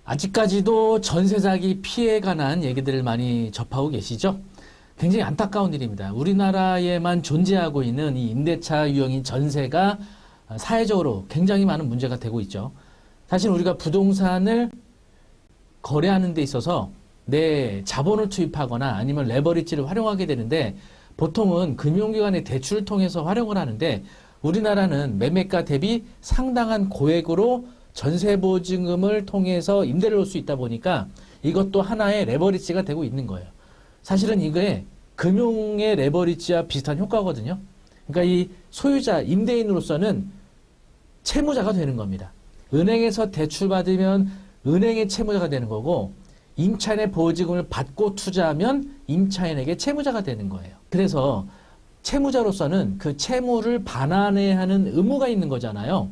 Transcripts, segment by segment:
아직까지도 전세 사기 피해에 관한 얘기들을 많이 접하고 계시죠? 굉장히 안타까운 일입니다. 우리나라에만 존재하고 있는 이 임대차 유형인 전세가 사회적으로 굉장히 많은 문제가 되고 있죠. 사실 우리가 부동산을 거래하는 데 있어서 내 자본을 투입하거나 아니면 레버리지를 활용하게 되는데 보통은 금융기관의 대출을 통해서 활용을 하는데 우리나라는 매매가 대비 상당한 고액으로 전세보증금을 통해서 임대를 올 수 있다 보니까 이것도 하나의 레버리지가 되고 있는 거예요. 사실은 이게 금융의 레버리지와 비슷한 효과거든요. 그러니까 이 소유자, 임대인으로서는 채무자가 되는 겁니다. 은행에서 대출받으면 은행의 채무자가 되는 거고 임차인의 보증금을 받고 투자하면 임차인에게 채무자가 되는 거예요. 그래서 채무자로서는 그 채무를 반환해야 하는 의무가 있는 거잖아요.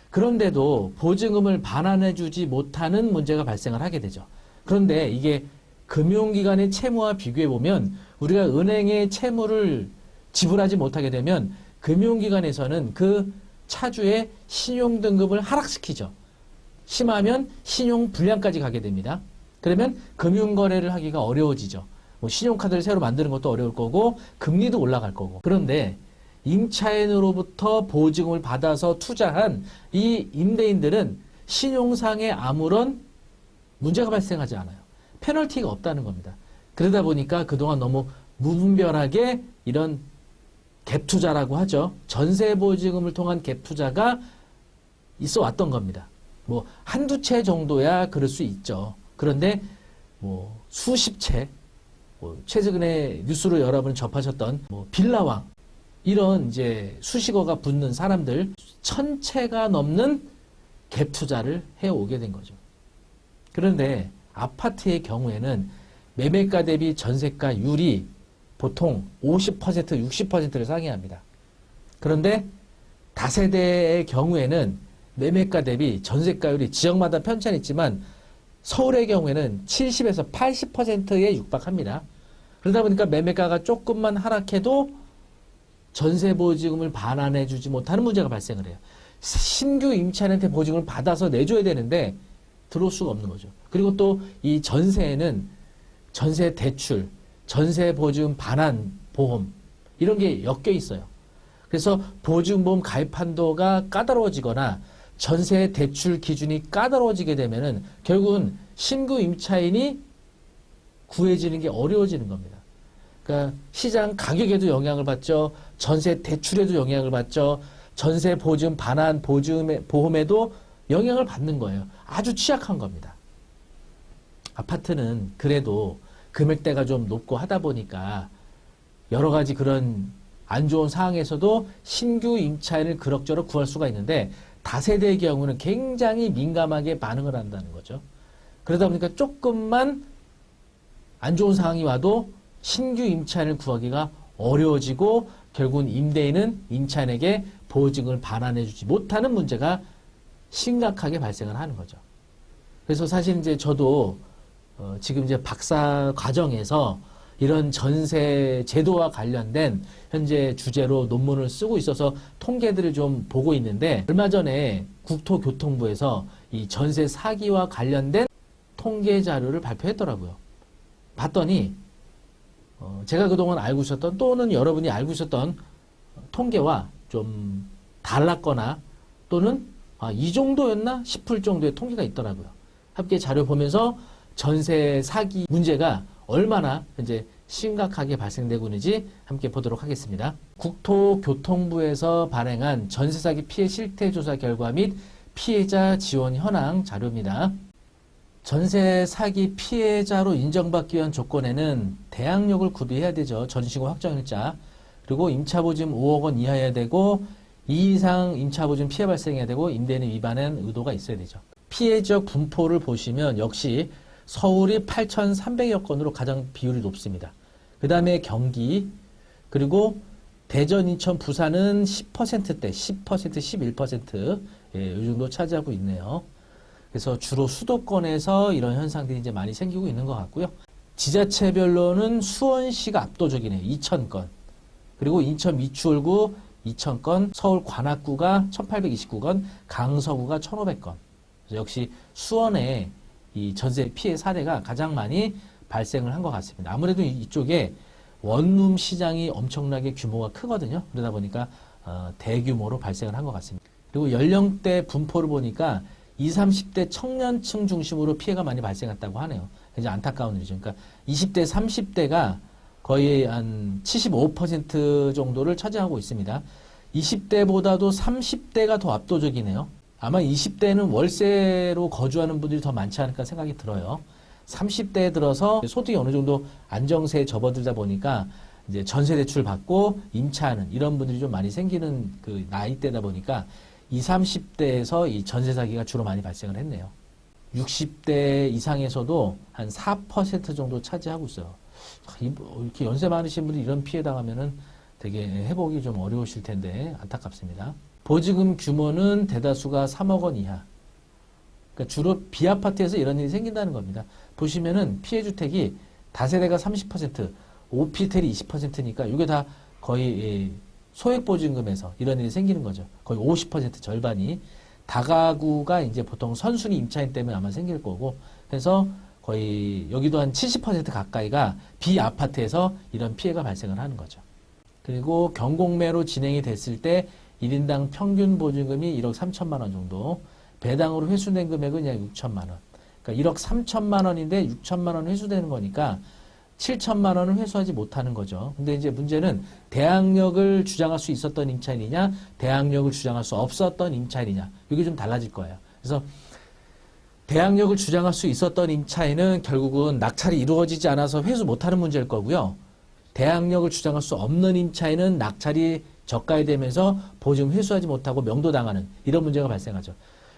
그런데도 보증금을 반환해주지 못하는 문제가 발생을 하게 되죠. 그런데 이게 금융기관의 채무와 비교해보면 우리가 은행의 채무를 지불하지 못하게 되면 금융기관에서는 그 차주의 신용등급을 하락시키죠. 심하면 신용불량까지 가게 됩니다. 그러면 금융거래를 하기가 어려워지죠. 뭐 신용카드를 새로 만드는 것도 어려울 거고 금리도 올라갈 거고. 그런데 임차인으로부터 보증금을 받아서 투자한 이 임대인들은 신용상에 아무런 문제가 발생하지 않아요. 페널티가 없다는 겁니다. 그러다 보니까 그동안 너무 무분별하게 이런 갭투자라고 하죠. 전세보증금을 통한 갭투자가 있어 왔던 겁니다. 뭐 한두 채 정도야 그럴 수 있죠. 그런데 뭐 수십 채, 뭐 최근에 뉴스로 여러분 접하셨던 뭐 빌라왕 이런 이제 수식어가 붙는 사람들 1000채가 넘는 갭 투자를 해오게 된 거죠. 그런데 아파트의 경우에는 매매가 대비 전세가율이 보통 50%, 60%를 상회합니다. 그런데 다세대의 경우에는 매매가 대비 전세가율이 지역마다 편차는 있지만 서울의 경우에는 70에서 80%에 육박합니다. 그러다 보니까 매매가가 조금만 하락해도 전세보증금을 반환해주지 못하는 문제가 발생을 해요. 신규 임차인한테 보증금을 받아서 내줘야 되는데 들어올 수가 없는 거죠. 그리고 또 이 전세에는 전세 대출, 전세보증금 반환 보험 이런 게 엮여 있어요. 그래서 보증보험 가입 한도가 까다로워지거나 전세 대출 기준이 까다로워지게 되면은 결국은 신규 임차인이 구해지는 게 어려워지는 겁니다. 그러니까 시장 가격에도 영향을 받죠. 전세 대출에도 영향을 받죠. 전세 보증 반환 보험에도 영향을 받는 거예요. 아주 취약한 겁니다. 아파트는 그래도 금액대가 좀 높고 하다 보니까 여러 가지 그런 안 좋은 상황에서도 신규 임차인을 그럭저럭 구할 수가 있는데 다세대의 경우는 굉장히 민감하게 반응을 한다는 거죠. 그러다 보니까 조금만 안 좋은 상황이 와도 신규 임차인을 구하기가 어려워지고 결국은 임대인은 임차인에게 보증을 반환해주지 못하는 문제가 심각하게 발생을 하는 거죠. 그래서 사실 이제 저도 지금 이제 박사 과정에서 이런 전세 제도와 관련된 현재 주제로 논문을 쓰고 있어서 통계들을 좀 보고 있는데 얼마 전에 국토교통부에서 이 전세 사기와 관련된 통계 자료를 발표했더라고요. 봤더니 제가 그동안 알고 있었던 또는 여러분이 알고 있었던 통계와 좀 달랐거나 또는 이 정도였나 싶을 정도의 통계가 있더라고요. 함께 자료 보면서 전세 사기 문제가 얼마나 현재 심각하게 발생되고 있는지 함께 보도록 하겠습니다. 국토교통부에서 발행한 전세 사기 피해 실태 조사 결과 및 피해자 지원 현황 자료입니다. 전세 사기 피해자로 인정받기 위한 조건에는 대항력을 구비해야 되죠. 전시고 확정일자. 그리고 임차보증 5억 원 이하여야 되고 2 이상 임차보증 피해 발생해야 되고 임대인을 위반한 의도가 있어야 되죠. 피해 지역 분포를 보시면 역시 서울이 8,300여 건으로 가장 비율이 높습니다. 그 다음에 경기, 그리고 대전, 인천, 부산은 10%대, 10%, 11%, 이 정도 차지하고 있네요. 그래서 주로 수도권에서 이런 현상들이 이제 많이 생기고 있는 것 같고요. 지자체별로는 수원시가 압도적이네요. 2,000건. 그리고 인천 미추홀구 2,000건, 서울 관악구가 1,829건, 강서구가 1,500건. 역시 수원에 이 전세 피해 사례가 가장 많이 발생을 한 것 같습니다. 아무래도 이쪽에 원룸 시장이 엄청나게 규모가 크거든요. 그러다 보니까 대규모로 발생을 한 것 같습니다. 그리고 연령대 분포를 보니까 20, 30대 청년층 중심으로 피해가 많이 발생했다고 하네요. 굉장히 안타까운 일이죠. 그러니까 20대, 30대가 거의 한 75% 정도를 차지하고 있습니다. 20대보다도 30대가 더 압도적이네요. 아마 20대는 월세로 거주하는 분들이 더 많지 않을까 생각이 들어요. 30대에 들어서 소득이 어느 정도 안정세에 접어들다 보니까 이제 전세 대출 받고 임차하는 이런 분들이 좀 많이 생기는 그 나이대다 보니까 20, 30대에서 이 전세 사기가 주로 많이 발생을 했네요. 60대 이상에서도 한 4% 정도 차지하고 있어요. 이렇게 연세 많으신 분이 이런 피해 당하면은 되게 회복이 좀 어려우실 텐데 안타깝습니다. 보증금 규모는 대다수가 3억 원 이하. 그러니까 주로 비아파트에서 이런 일이 생긴다는 겁니다. 보시면은 피해 주택이 다세대가 30%, 오피텔이 20%니까 이게 다 거의 소액 보증금에서 이런 일이 생기는 거죠. 거의 50% 절반이 다가구가 이제 보통 선순위 임차인 때문에 아마 생길 거고, 그래서 거의 여기도 한 70% 가까이가 비아파트에서 이런 피해가 발생을 하는 거죠. 그리고 경공매로 진행이 됐을 때 1인당 평균 보증금이 1억 3천만 원 정도, 배당으로 회수된 금액은 약 6천만 원. 그러니까 1억 3천만 원인데 6천만 원 회수되는 거니까 7천만 원을 회수하지 못하는 거죠. 근데 이제 문제는 대항력을 주장할 수 있었던 임차인이냐, 대항력을 주장할 수 없었던 임차인이냐, 이게 좀 달라질 거예요. 그래서 대항력을 주장할 수 있었던 임차인은 결국은 낙찰이 이루어지지 않아서 회수 못하는 문제일 거고요. 대항력을 주장할 수 없는 임차인은 낙찰이 저가되면서 보증 회수하지 못하고 명도당하는 이런 문제가 발생하죠.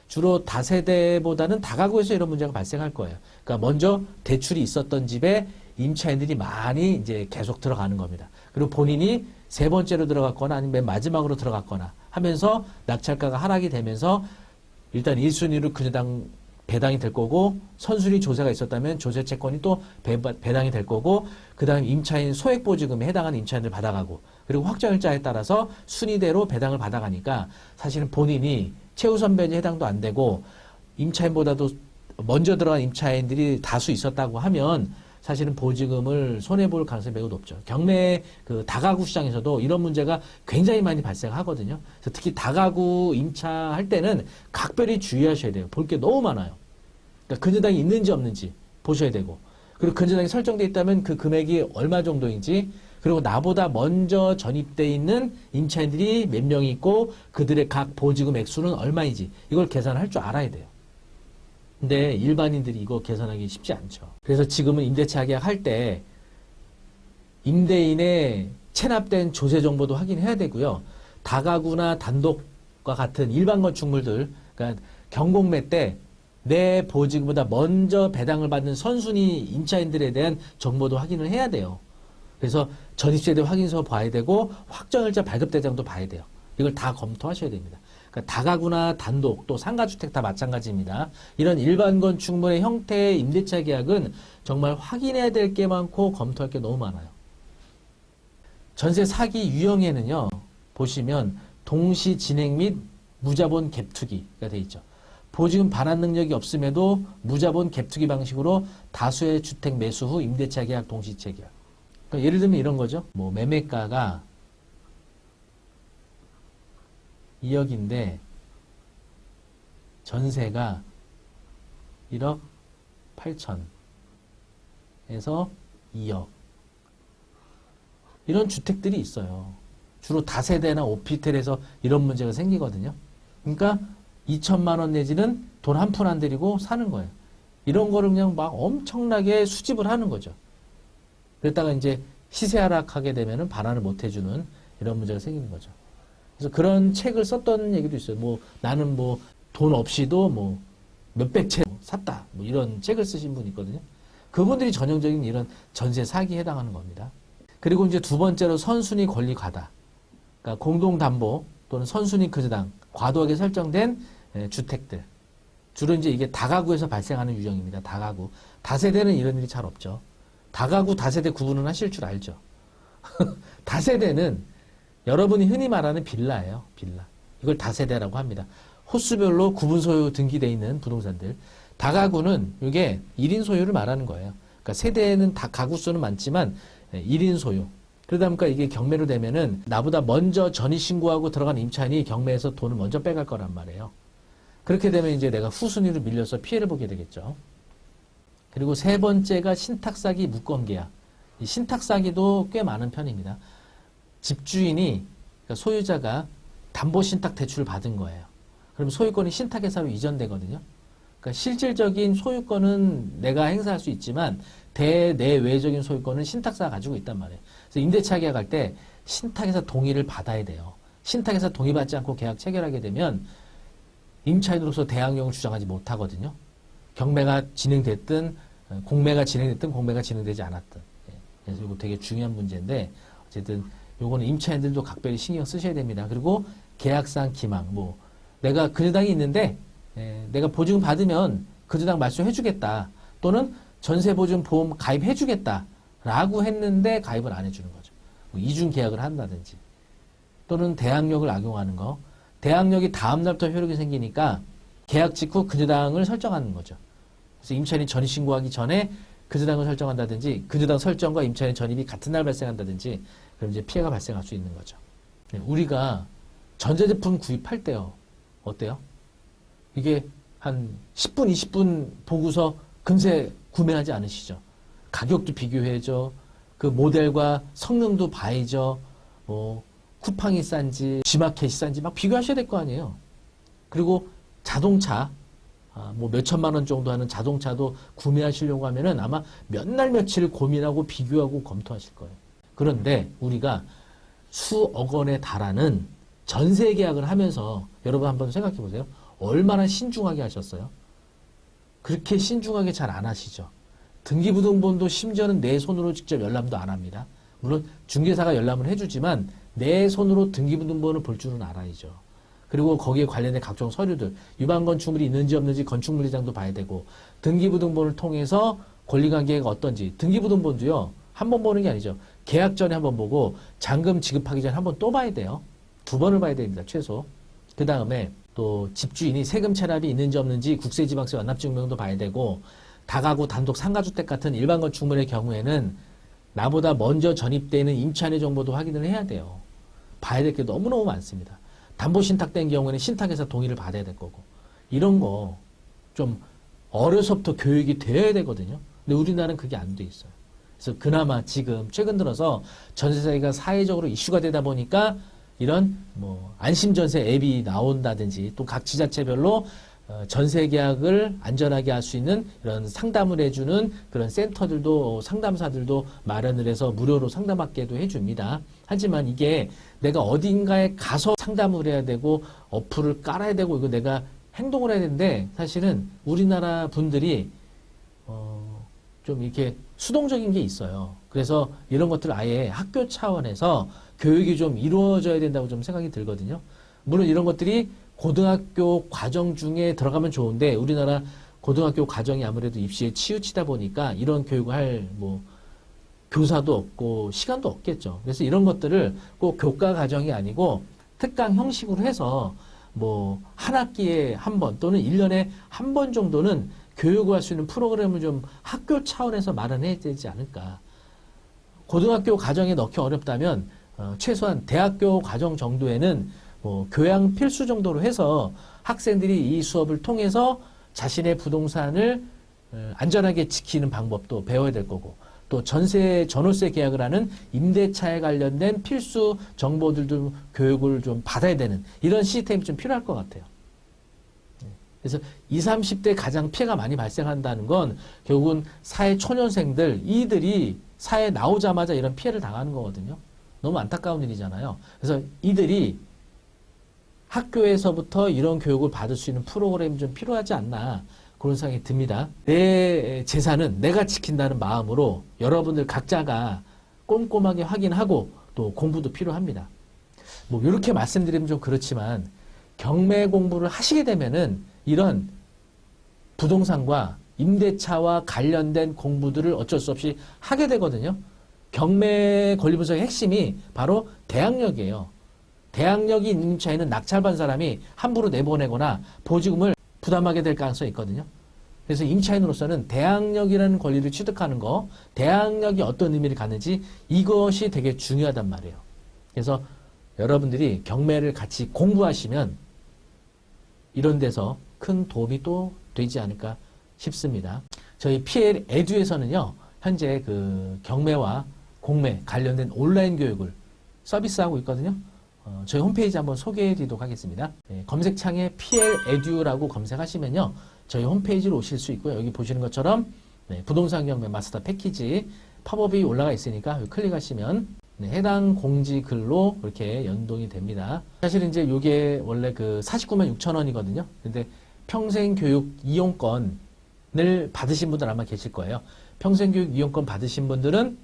주로 다세대보다는 다가구에서 이런 문제가 발생할 거예요. 그러니까 먼저 대출이 있었던 집에 임차인들이 많이 이제 계속 들어가는 겁니다. 그리고 본인이 세 번째로 들어갔거나 아니면 맨 마지막으로 들어갔거나 하면서 낙찰가가 하락이 되면서 일단 1순위로 그냥 배당이 될 거고, 선순위 조세가 있었다면 조세 채권이 또 배당이 될 거고, 그 다음 임차인 소액보증금에 해당하는 임차인들 받아가고, 그리고 확정일자에 따라서 순위대로 배당을 받아가니까 사실은 본인이 최우선 변제 해당도 안 되고 임차인보다도 먼저 들어간 임차인들이 다수 있었다고 하면 사실은 보증금을 손해볼 가능성이 매우 높죠. 경매 그 다가구 시장에서도 이런 문제가 굉장히 많이 발생하거든요. 그래서 특히 다가구 임차할 때는 각별히 주의하셔야 돼요. 볼 게 너무 많아요. 그러니까 근저당이 있는지 없는지 보셔야 되고, 그리고 근저당이 설정돼 있다면 그 금액이 얼마 정도인지, 그리고 나보다 먼저 전입돼 있는 임차인들이 몇 명이 있고 그들의 각 보증금 액수는 얼마인지 이걸 계산할 줄 알아야 돼요. 근데 일반인들이 이거 계산하기 쉽지 않죠. 그래서 지금은 임대차 계약할 때 임대인의 체납된 조세 정보도 확인해야 되고요. 다가구나 단독과 같은 일반 건축물들, 그러니까 경공매 때 내 보증금보다 먼저 배당을 받는 선순위 임차인들에 대한 정보도 확인을 해야 돼요. 그래서 전입세대 확인서 봐야 되고 확정일자 발급대장도 봐야 돼요. 이걸 다 검토하셔야 됩니다. 그러니까 다가구나 단독 또 상가주택 다 마찬가지입니다. 이런 일반 건축물의 형태의 임대차 계약은 정말 확인해야 될 게 많고 검토할 게 너무 많아요. 전세 사기 유형에는요, 보시면 동시 진행 및 무자본 갭투기가 되어 있죠. 보증금 반환 능력이 없음에도 무자본 갭투기 방식으로 다수의 주택 매수 후 임대차 계약 동시체 계약. 그러니까 예를 들면 이런 거죠. 뭐 매매가가 2억인데 전세가 1억 8천에서 2억. 이런 주택들이 있어요. 주로 다세대나 오피텔에서 이런 문제가 생기거든요. 그러니까 2천만 원 내지는 돈 한 푼 안 들이고 사는 거예요. 이런 거를 그냥 막 엄청나게 수집을 하는 거죠. 그랬다가 이제 시세 하락하게 되면은 반환을 못 해주는 이런 문제가 생기는 거죠. 그래서 그런 책을 썼던 얘기도 있어요. 뭐 나는 뭐 돈 없이도 뭐 몇백 채 샀다. 뭐 이런 책을 쓰신 분이 있거든요. 그분들이 전형적인 이런 전세 사기에 해당하는 겁니다. 그리고 이제 두 번째로 선순위 권리 과다. 그러니까 공동담보 또는 선순위 거주당 과도하게 설정된 주택들. 주로 이제 이게 다가구에서 발생하는 유형입니다. 다가구. 다세대는 이런 일이 잘 없죠. 다가구, 다세대 구분은 하실 줄 알죠. 다세대는 여러분이 흔히 말하는 빌라예요. 빌라. 이걸 다세대라고 합니다. 호수별로 구분 소유 등기되어 있는 부동산들. 다가구는 이게 1인 소유를 말하는 거예요. 그러니까 세대는 다 가구 수는 많지만 1인 소유. 그러다 보니까 이게 경매로 되면은 나보다 먼저 전입신고하고 들어간 임차인이 경매에서 돈을 먼저 빼갈 거란 말이에요. 그렇게 되면 이제 내가 후순위로 밀려서 피해를 보게 되겠죠. 그리고 세 번째가 신탁사기 무권계약. 이 신탁사기도 꽤 많은 편입니다. 집주인이, 그러니까 소유자가 담보신탁 대출을 받은 거예요. 그럼 소유권이 신탁회사로 이전되거든요. 그러니까 실질적인 소유권은 내가 행사할 수 있지만 대내외적인 소유권은 신탁사가 가지고 있단 말이에요. 그래서 임대차 계약할 때 신탁회사 동의를 받아야 돼요. 신탁회사 동의받지 않고 계약 체결하게 되면 임차인으로서 대항력을 주장하지 못하거든요. 경매가 진행됐든 공매가 진행됐든 공매가 진행되지 않았든. 그래서 이거 되게 중요한 문제인데 어쨌든 요거는 임차인들도 각별히 신경 쓰셔야 됩니다. 그리고 계약상 기망, 뭐 내가 근저당이 있는데 내가 보증 받으면 근저당 말소해주겠다 또는 전세보증 보험 가입해주겠다 라고 했는데 가입을 안 해주는 거죠. 뭐 이중 계약을 한다든지 또는 대항력을 악용하는 거. 대항력이 다음 날부터 효력이 생기니까 계약 직후 근저당을 설정하는 거죠. 그래서 임차인이 전입신고하기 전에 근저당을 설정한다든지 근저당 설정과 임차인 전입이 같은 날 발생한다든지 그럼 이제 피해가 발생할 수 있는 거죠. 우리가 전자제품 구입할 때요. 어때요? 이게 한 10분, 20분 보고서 금세 구매하지 않으시죠? 가격도 비교해야죠. 그 모델과 성능도 봐야죠. 뭐 쿠팡이 싼지 G마켓이 싼지 막 비교하셔야 될 거 아니에요. 그리고 자동차 뭐 몇천만 원 정도 하는 자동차도 구매하시려고 하면은 아마 몇 날 며칠 고민하고 비교하고 검토하실 거예요. 그런데 우리가 수억 원에 달하는 전세 계약을 하면서 여러분 한번 생각해 보세요. 얼마나 신중하게 하셨어요? 그렇게 신중하게 잘 안 하시죠. 등기부등본도 심지어는 내 손으로 직접 열람도 안 합니다. 물론 중개사가 열람을 해주지만 내 손으로 등기부등본을 볼 줄은 알아야죠. 그리고 거기에 관련된 각종 서류들, 위반 건축물이 있는지 없는지 건축물리장도 봐야 되고 등기부등본을 통해서 권리관계가 어떤지 등기부등본도요. 한 번 보는 게 아니죠. 계약 전에 한 번 보고 잔금 지급하기 전에 한 번 또 봐야 돼요. 2번을 봐야 됩니다. 최소. 그 다음에 또 집주인이 세금 체납이 있는지 없는지 국세지방세 완납증명도 봐야 되고 다가구 단독 상가주택 같은 일반 건축물의 경우에는 나보다 먼저 전입되는 임차인의 정보도 확인을 해야 돼요. 봐야 될 게 너무너무 많습니다. 담보신탁된 경우에는 신탁에서 동의를 받아야 될 거고 이런 거 좀 어려서부터 교육이 되어야 되거든요. 근데 우리나라는 그게 안 돼 있어요. 그래서 그나마 지금 최근 들어서 전세사기가 사회적으로 이슈가 되다 보니까 이런 뭐 안심전세 앱이 나온다든지 또 각 지자체별로 전세 계약을 안전하게 할 수 있는 이런 상담을 해주는 그런 센터들도 상담사들도 마련을 해서 무료로 상담받게도 해줍니다. 하지만 이게 내가 어딘가에 가서 상담을 해야 되고 어플을 깔아야 되고 이거 내가 행동을 해야 되는데 사실은 우리나라 분들이 좀 이렇게 수동적인 게 있어요. 그래서 이런 것들 아예 학교 차원에서 교육이 좀 이루어져야 된다고 좀 생각이 들거든요. 물론 이런 것들이 고등학교 과정 중에 들어가면 좋은데 우리나라 고등학교 과정이 아무래도 입시에 치우치다 보니까 이런 교육을 할 뭐 교사도 없고 시간도 없겠죠. 그래서 이런 것들을 꼭 교과 과정이 아니고 특강 형식으로 해서 뭐 한 학기에 한 번 또는 1년에 한 번 정도는 교육을 할 수 있는 프로그램을 좀 학교 차원에서 마련해야 되지 않을까. 고등학교 과정에 넣기 어렵다면 최소한 대학교 과정 정도에는 뭐 교양 필수 정도로 해서 학생들이 이 수업을 통해서 자신의 부동산을 안전하게 지키는 방법도 배워야 될 거고 또 전월세 계약을 하는 임대차에 관련된 필수 정보들도 교육을 좀 받아야 되는 이런 시스템이 좀 필요할 것 같아요. 그래서 20, 30대 가장 피해가 많이 발생한다는 건 결국은 사회 초년생들 이들이 사회에 나오자마자 이런 피해를 당하는 거거든요. 너무 안타까운 일이잖아요. 그래서 이들이 학교에서부터 이런 교육을 받을 수 있는 프로그램이 좀 필요하지 않나 그런 생각이 듭니다. 내 재산은 내가 지킨다는 마음으로 여러분들 각자가 꼼꼼하게 확인하고 또 공부도 필요합니다. 뭐 이렇게 말씀드리면 좀 그렇지만 경매 공부를 하시게 되면은 이런 부동산과 임대차와 관련된 공부들을 어쩔 수 없이 하게 되거든요. 경매 권리분석의 핵심이 바로 대항력이에요. 대항력이 있는 임차인은 낙찰받은 사람이 함부로 내보내거나 보증금을 부담하게 될 가능성이 있거든요. 그래서 임차인으로서는 대항력이라는 권리를 취득하는 거, 대항력이 어떤 의미를 갖는지 이것이 되게 중요하단 말이에요. 그래서 여러분들이 경매를 같이 공부하시면 이런 데서 큰 도움이 또 되지 않을까 싶습니다. 저희 PL 에듀에서는요, 현재 그 경매와 공매 관련된 온라인 교육을 서비스하고 있거든요. 저희 홈페이지 한번 소개해 드리도록 하겠습니다. 네, 검색창에 PL 에듀라고 검색하시면요, 저희 홈페이지로 오실 수 있고요. 여기 보시는 것처럼 네, 부동산 경매 마스터 패키지 팝업이 올라가 있으니까 여기 클릭하시면 네, 해당 공지 글로 이렇게 연동이 됩니다. 사실 이제 이게 원래 그 49만 6천 원이거든요. 근데 평생교육 이용권을 받으신 분들 아마 계실 거예요. 평생교육 이용권 받으신 분들은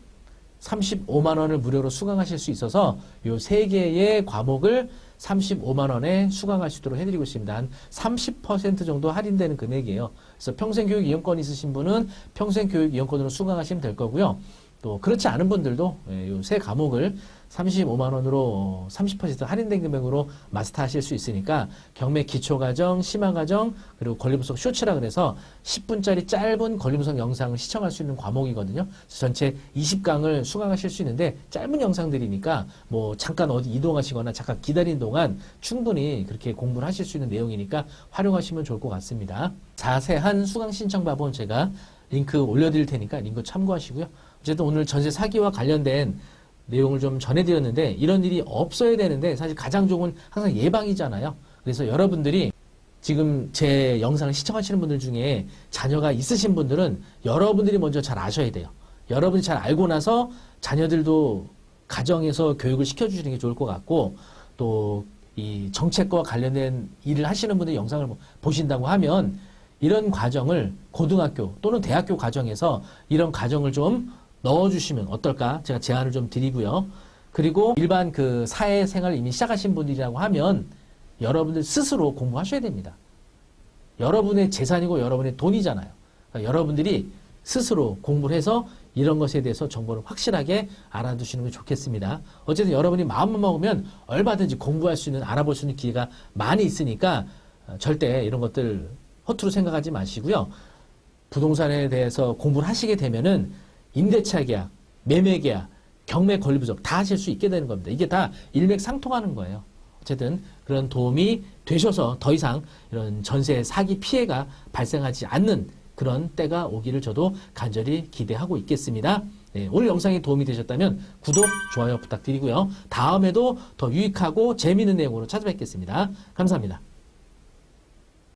35만 원을 무료로 수강하실 수 있어서 요 3개의 과목을 35만 원에 수강할 수 있도록 해드리고 있습니다. 한 30% 정도 할인되는 금액이에요. 그래서 평생교육 이용권 있으신 분은 평생교육 이용권으로 수강하시면 될 거고요. 또 그렇지 않은 분들도 요 3과목을 35만 원으로 30% 할인된 금액으로 마스터하실 수 있으니까 경매 기초과정, 심화과정, 그리고 권리분석 쇼츠라 그래서 10분짜리 짧은 권리분석 영상을 시청할 수 있는 과목이거든요. 그래서 전체 20강을 수강하실 수 있는데 짧은 영상들이니까 뭐 잠깐 어디 이동하시거나 잠깐 기다리는 동안 충분히 그렇게 공부를 하실 수 있는 내용이니까 활용하시면 좋을 것 같습니다. 자세한 수강 신청 방법은 제가 링크 올려드릴 테니까 링크 참고하시고요. 어쨌든 오늘 전세 사기와 관련된 내용을 좀 전해드렸는데 이런 일이 없어야 되는데 사실 가장 좋은 항상 예방이잖아요. 그래서 여러분들이 지금 제 영상을 시청하시는 분들 중에 자녀가 있으신 분들은 여러분들이 먼저 잘 아셔야 돼요. 여러분이 잘 알고 나서 자녀들도 가정에서 교육을 시켜주시는 게 좋을 것 같고 또 이 정책과 관련된 일을 하시는 분들 영상을 보신다고 하면 이런 과정을 고등학교 또는 대학교 과정에서 이런 과정을 좀 넣어주시면 어떨까? 제가 제안을 좀 드리고요. 그리고 일반 그 사회생활을 이미 시작하신 분들이라고 하면 여러분들 스스로 공부하셔야 됩니다. 여러분의 재산이고 여러분의 돈이잖아요. 그러니까 여러분들이 스스로 공부를 해서 이런 것에 대해서 정보를 확실하게 알아두시는 게 좋겠습니다. 어쨌든 여러분이 마음만 먹으면 얼마든지 공부할 수 있는, 알아볼 수 있는 기회가 많이 있으니까 절대 이런 것들 허투루 생각하지 마시고요. 부동산에 대해서 공부를 하시게 되면은 임대차 계약, 매매 계약, 경매 권리 부족 다 하실 수 있게 되는 겁니다. 이게 다 일맥상통하는 거예요. 어쨌든 그런 도움이 되셔서 더 이상 이런 전세 사기 피해가 발생하지 않는 그런 때가 오기를 저도 간절히 기대하고 있겠습니다. 네, 오늘 영상이 도움이 되셨다면 구독, 좋아요 부탁드리고요. 다음에도 더 유익하고 재미있는 내용으로 찾아뵙겠습니다. 감사합니다.